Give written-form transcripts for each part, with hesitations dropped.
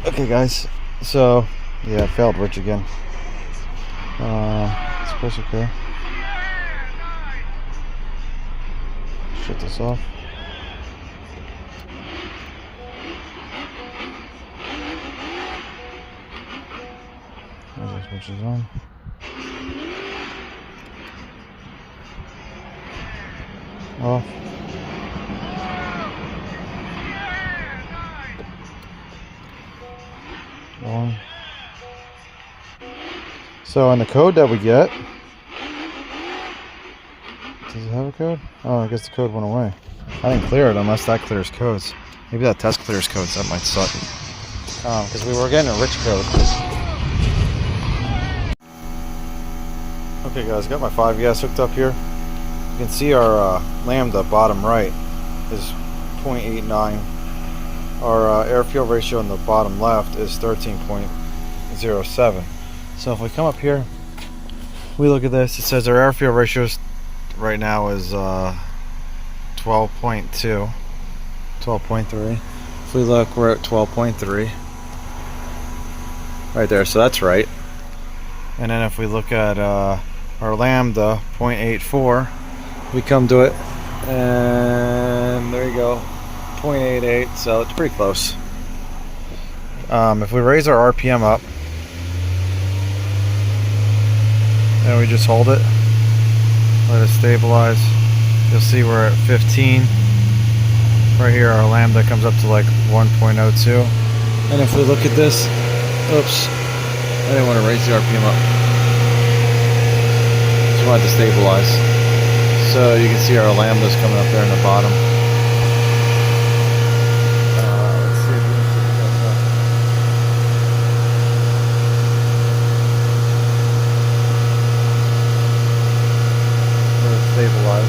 Okay guys, so yeah, it failed Rich again. It's press okay. Shut this off. Switch is on. Off. On. So in the code that we get, does it have a code? Oh, I guess the code went away. I didn't clear it unless that clears codes. Maybe that test clears codes. That might suck. Because we were getting a rich code. Okay guys, got my 5ES hooked up here. You can see our lambda bottom right is 0.89. Our air-fuel ratio on the bottom left is 13.07. So if we come up here, we look at this, it says our air-fuel ratio right now is 12.2, 12.3. If we look, we're at 12.3. Right there, so that's right. And then if we look at our lambda, 0.84, we come to it, and there you go. 0.88, so it's pretty close. If we raise our RPM up and we just hold it, let it stabilize, you'll see we're at 15. Right here our lambda comes up to like 1.02. And if we look at this, oops, I didn't want to raise the RPM up. Just wanted to stabilize. So you can see our lambda's coming up there in the bottom. Stabilize.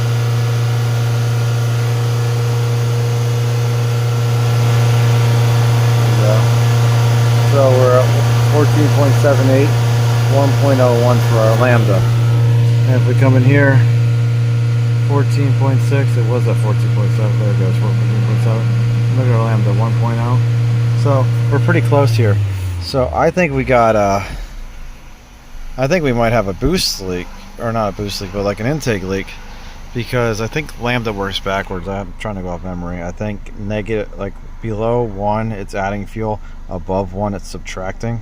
So we're at 14.78, 1.01 for our lambda. And if we come in here, 14.6, it was at 14.7, there it goes, 14.7. Look at our lambda, 1.0. So we're pretty close here. So I think we got I think we might have a boost leak. Or not a boost leak, but like an intake leak, because I think lambda works backwards. I'm trying to go off memory. I think negative, like below 1 it's adding fuel, above 1 it's subtracting.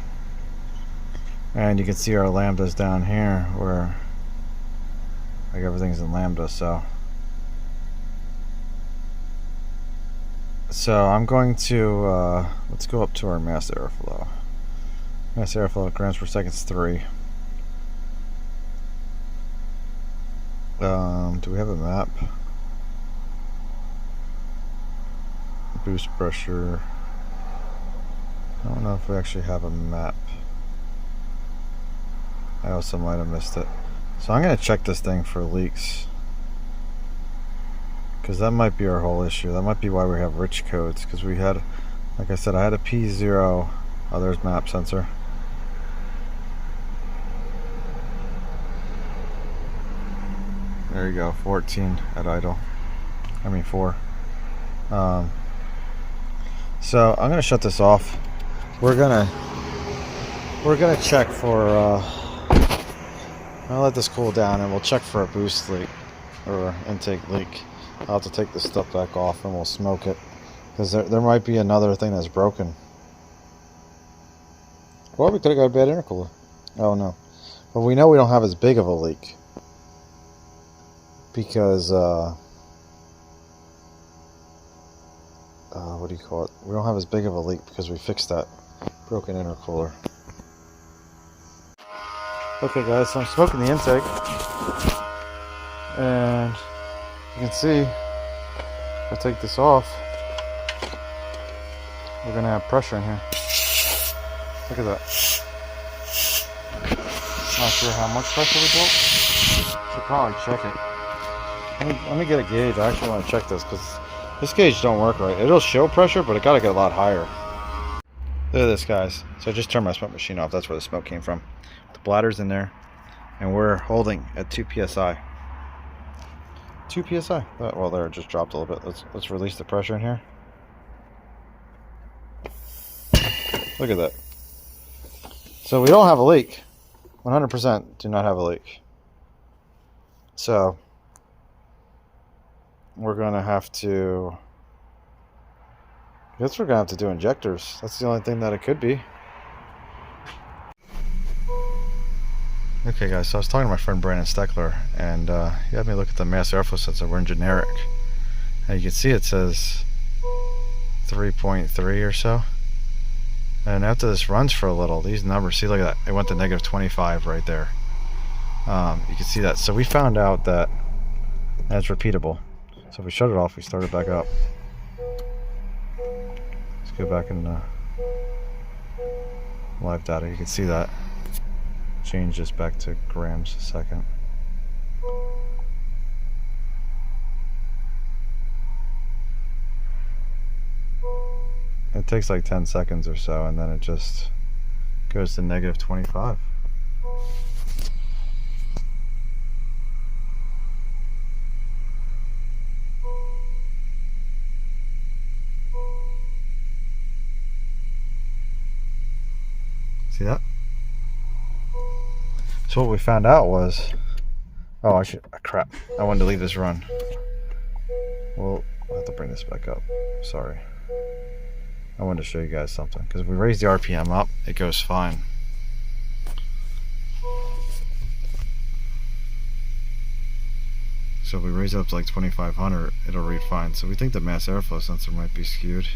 And you can see our lambdas down here where like everything's in lambda. So I'm going to let's go up to our mass airflow. Mass airflow grams per second is 3. Do we have a map? Boost pressure. I don't know if we actually have a map. I also might have missed it. So I'm going to check this thing for leaks, because that might be our whole issue. That might be why we have rich codes, because we had, like I said, I had a P0. Oh, there's map sensor. There you go, 14 at idle. I mean 4. So I'm gonna shut this off. We're gonna check for. I'll let this cool down, and we'll check for a boost leak or intake leak. I'll have to take this stuff back off, and we'll smoke it, because there might be another thing that's broken. Or we could have got a bad intercooler. Oh no, but we know we don't have as big of a leak, because what do you call it? We don't have as big of a leak because we fixed that broken intercooler. Okay guys, so I'm smoking the intake, and you can see if I take this off, we're gonna have pressure in here. Look at that. Not sure how much pressure we built. Should probably check it. Let me get a gauge. I actually want to check this, because this gauge don't work right. It'll show pressure, but it gotta get a lot higher. Look at this, guys. So I just turned my smoke machine off. That's where the smoke came from. The bladder's in there, and we're holding at 2 psi. 2 psi. Well, there, it just dropped a little bit. Let's release the pressure in here. Look at that. So we don't have a leak. 100% do not have a leak. So we're going to have to, I guess we're going to have to do injectors. That's the only thing that it could be. Okay guys, so I was talking to my friend Brandon Steckler, and he had me look at the mass airflow sensor. We're in generic. And you can see it says 3.3 or so. And after this runs for a little, these numbers, see, look at that. It went to negative 25 right there. You can see that. So we found out that that's repeatable. So if we shut it off, we start it back up. Let's go back in live data. You can see that. Change this back to grams a second. It takes like 10 seconds or so, and then it just goes to negative 25. See that? So what we found out was, oh, crap, I wanted to leave this run. Well, I'll have to bring this back up. Sorry. I wanted to show you guys something, because if we raise the RPM up, it goes fine. So if we raise it up to like 2500, it'll read fine. So we think the mass airflow sensor might be skewed.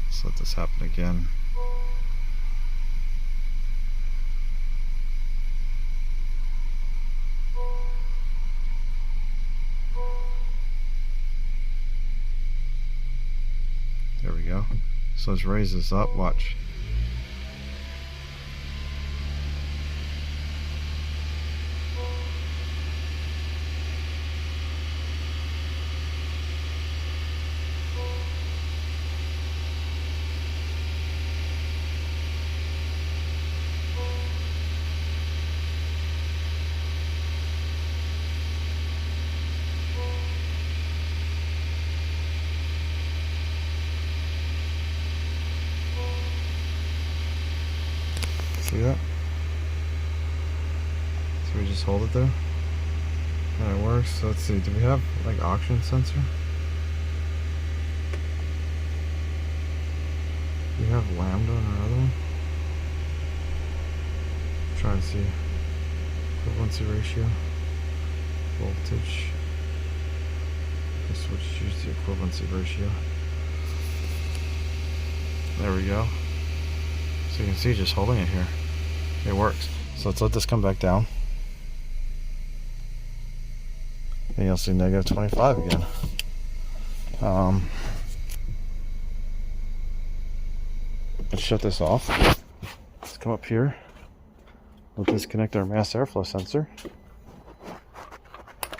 Let's let this happen again. There we go. So let's raise this up, watch. See that? So we just hold it there and it works. So let's see, do we have like oxygen sensor? Do we have lambda on our other one? Try to see equivalency ratio, voltage. Let's switch, use the equivalency ratio. There we go. So you can see just holding it here, it works. So let's let this come back down. And you'll see negative 25 again. Let's shut this off. Let's come up here. We'll disconnect our mass airflow sensor.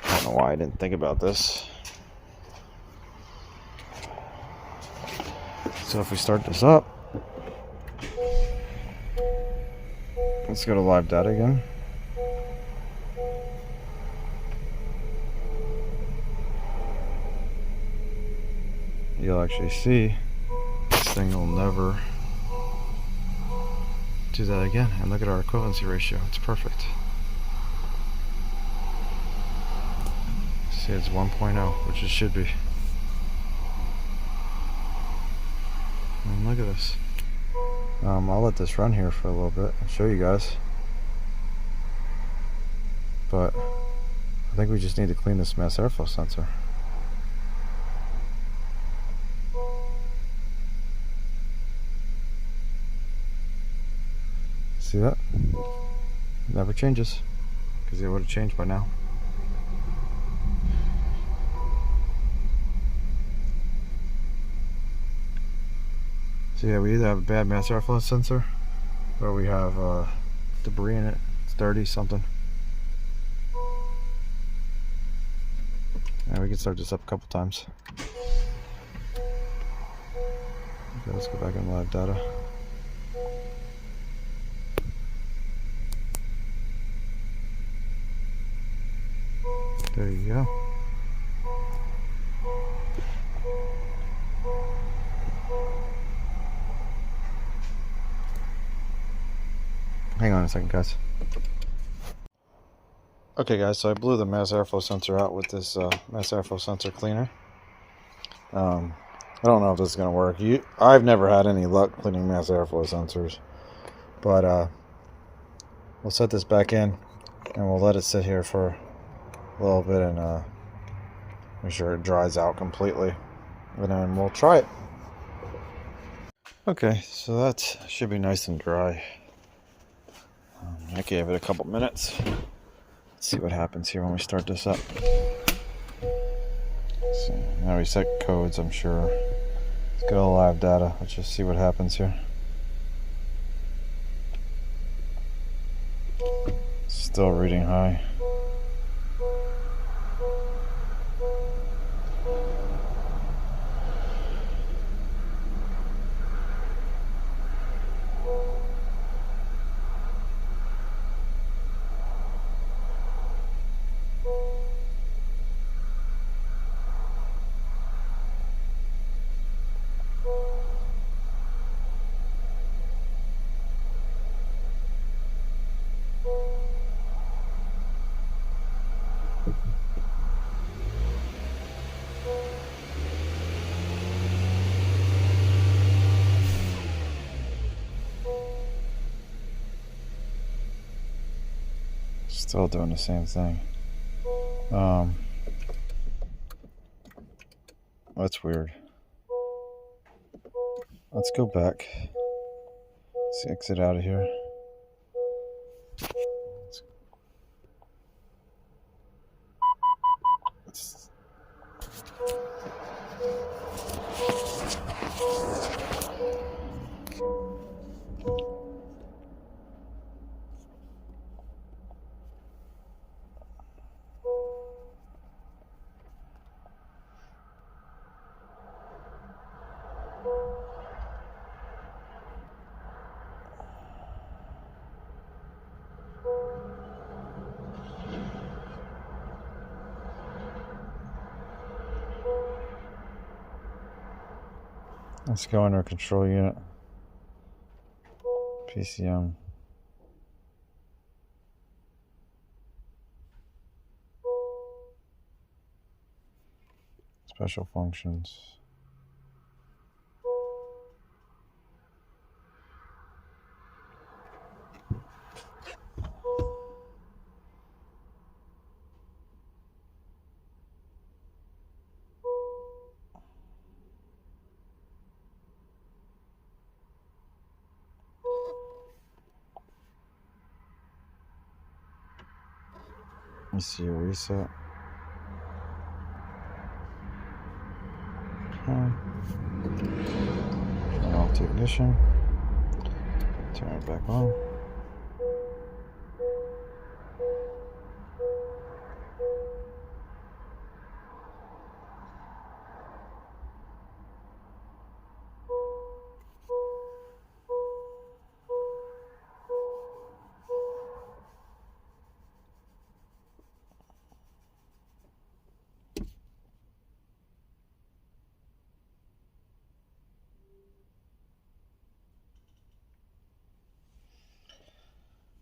I don't know why I didn't think about this. So if we start this up, let's go to live data again. You'll actually see this thing will never do that again. And look at our equivalency ratio, it's perfect. See, it's 1.0, which it should be. And look at this. I'll let this run here for a little bit and show you guys. But I think we just need to clean this mass airflow sensor. See that? It never changes, because it would have changed by now. So yeah, we either have a bad mass airflow sensor, or we have debris in it. It's dirty, something. And we can start this up a couple times. Okay, let's go back in live data. There you go. Hang on a second, guys. Okay, guys, so I blew the mass airflow sensor out with this mass airflow sensor cleaner. I don't know if this is going to work. I've never had any luck cleaning mass airflow sensors. But we'll set this back in and we'll let it sit here for a little bit and make sure it dries out completely. And then we'll try it. Okay, so that should be nice and dry. I gave it a couple minutes. Let's see what happens here when we start this up. So now we set codes, I'm sure. Let's get all live data. Let's just see what happens here. Still reading high. Still doing the same thing. That's weird. Let's go back. Let's exit out of here. Let's go into our control unit. PCM. Special functions. Let's see a reset. Turn off the ignition. Turn it back on.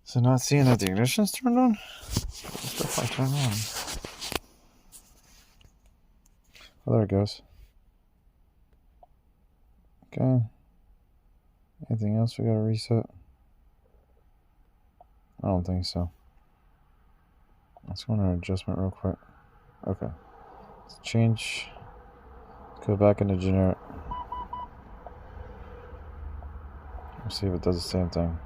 So not seeing that the ignition's turned on? What the fuck turned on? Oh, there it goes. Okay. Anything else we gotta reset? I don't think so. Let's go into our adjustment real quick. Okay. Let's change. Go back into generic. Let's see if it does the same thing.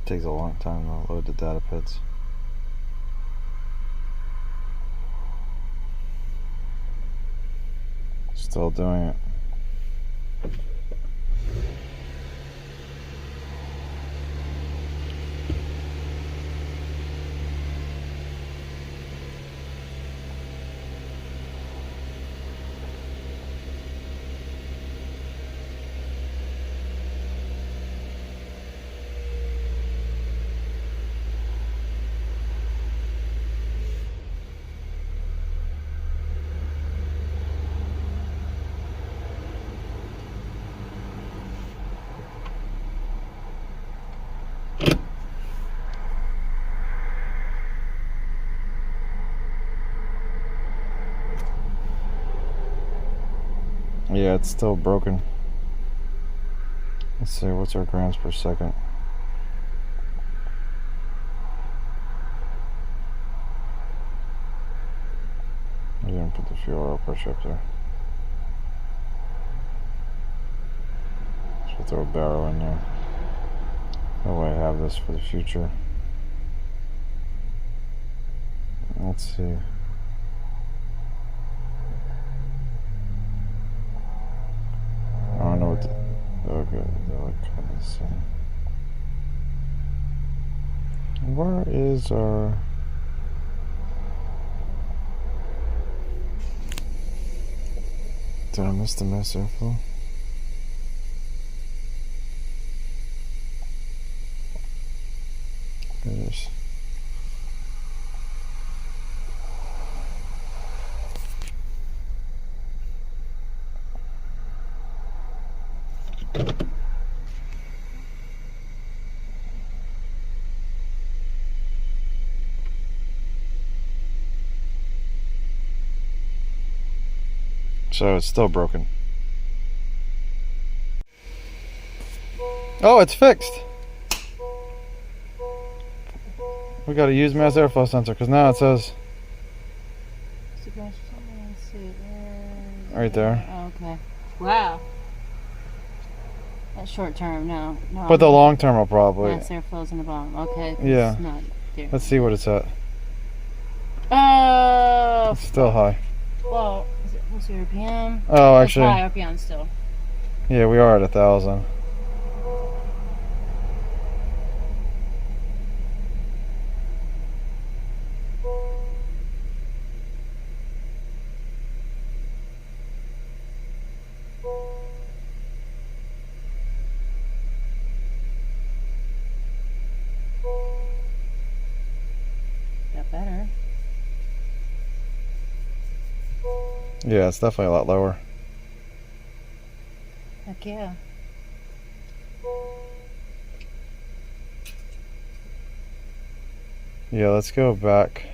Takes a long time to load the data pads. Still doing it. Yeah, it's still broken. Let's see, what's our grams per second? I didn't put the fuel oil pressure up there. Should throw a barrel in there. That way I have this for the future. Let's see. I don't know what the, okay, they're like kind of the same. Where is our... Did I miss the mass airflow? There it is. So it's still broken. Oh, it's fixed. We got to use mass airflow sensor because now it says right there. Oh, okay. Wow. That's short term. No. But the long term will probably. Mass airflow's in the bottom. Okay. Yeah. It's not there. Let's see what it's at. Oh. It's still high. Well, what's your RPM? Oh, actually. High RPM still. Yeah, we are at 1,000. Got better. Yeah, it's definitely a lot lower. Heck yeah. Yeah, let's go back.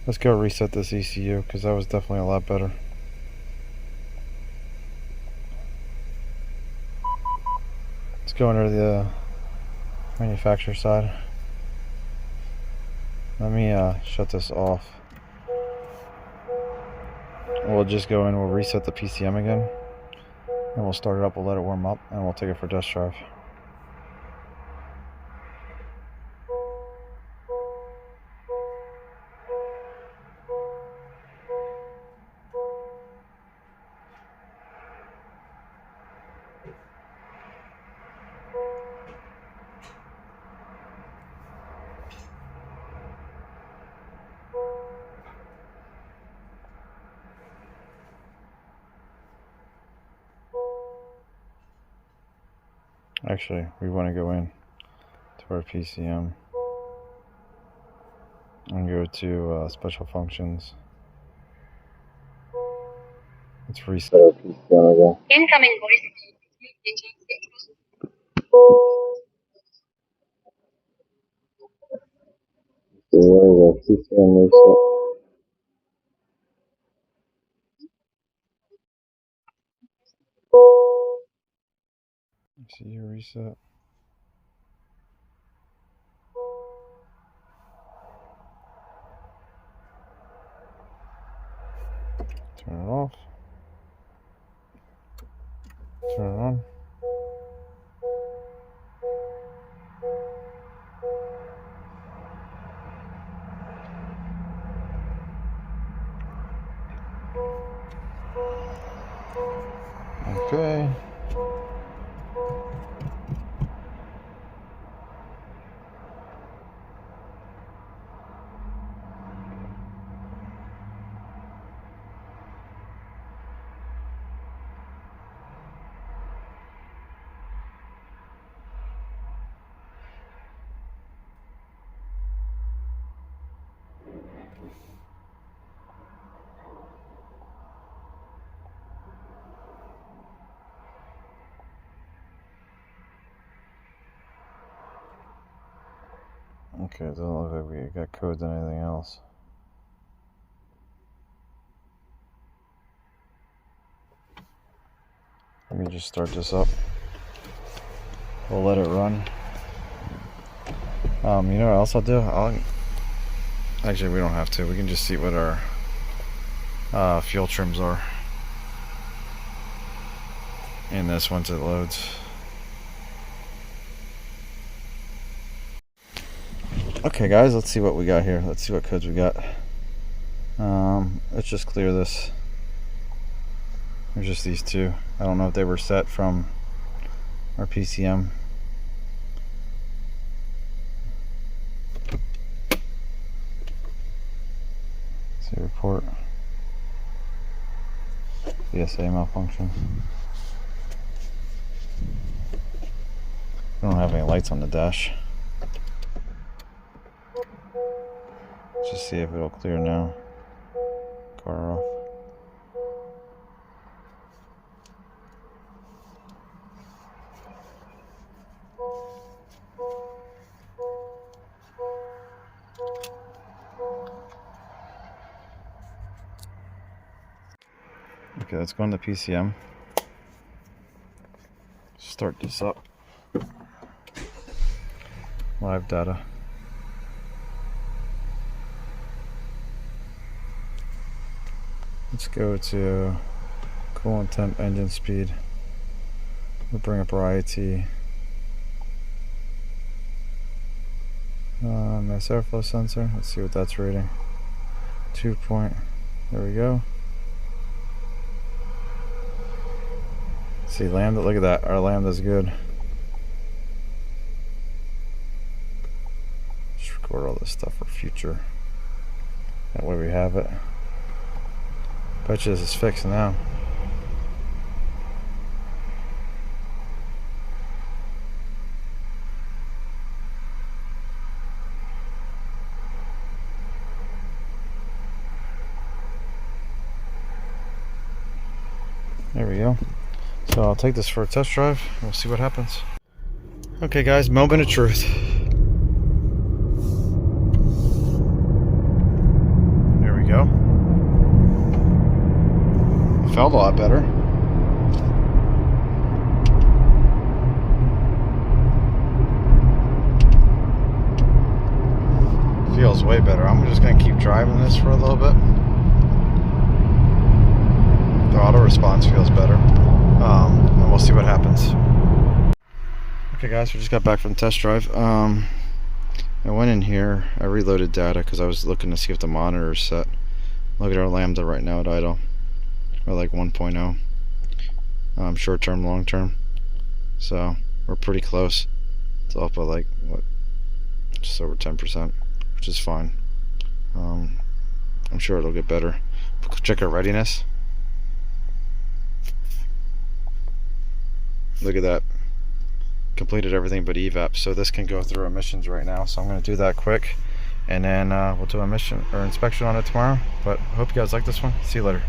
Let's go reset this ECU because that was definitely a lot better. Let's go under the manufacturer side. Let me shut this off. We'll just go in, we'll reset the PCM again, and we'll start it up, we'll let it warm up, and we'll take it for test drive. Actually, we want to go in to our PCM and go to special functions. Let's reset our PCM again. Incoming voice. So where is our PCM reset? ECU reset. Turn it off. Turn it on. Okay, it doesn't look like we got codes on anything else. Let me just start this up. We'll let it run. You know what else I'll do? Actually, we don't have to. We can just see what our fuel trims are in this once it loads. Okay guys, let's see what we got here. Let's see what codes we got. Let's just clear this. There's just these two. I don't know if they were set from our PCM. See report. PSA malfunction. We don't have any lights on the dash. Let's just see if it'll clear now. Car off. Okay, let's go into PCM. Start this up. Live data. Let's go to coolant temp, engine speed. We'll bring up our IAT. Mass airflow sensor. Let's see what that's rating. 2 point. There we go. See lambda. Look at that. Our lambda's good. Just record all this stuff for future. That way we have it. Bet you this is fixed now. There we go. So I'll take this for a test drive. We'll see what happens. Okay guys, moment of truth. There we go. It felt a lot better. Feels way better. I'm just gonna keep driving this for a little bit. The auto response feels better. And we'll see what happens. Okay guys, we just got back from the test drive. I went in here, I reloaded data because I was looking to see if the monitor is set. Look at our lambda right now at idle. We're like 1.0. Short term, long term. So we're pretty close. It's up by like what, just over 10%, which is fine. I'm sure it'll get better. Check our readiness. Look at that. Completed everything but evap. So this can go through emissions right now. So I'm going to do that quick, and then we'll do emission or inspection on it tomorrow. But I hope you guys like this one. See you later.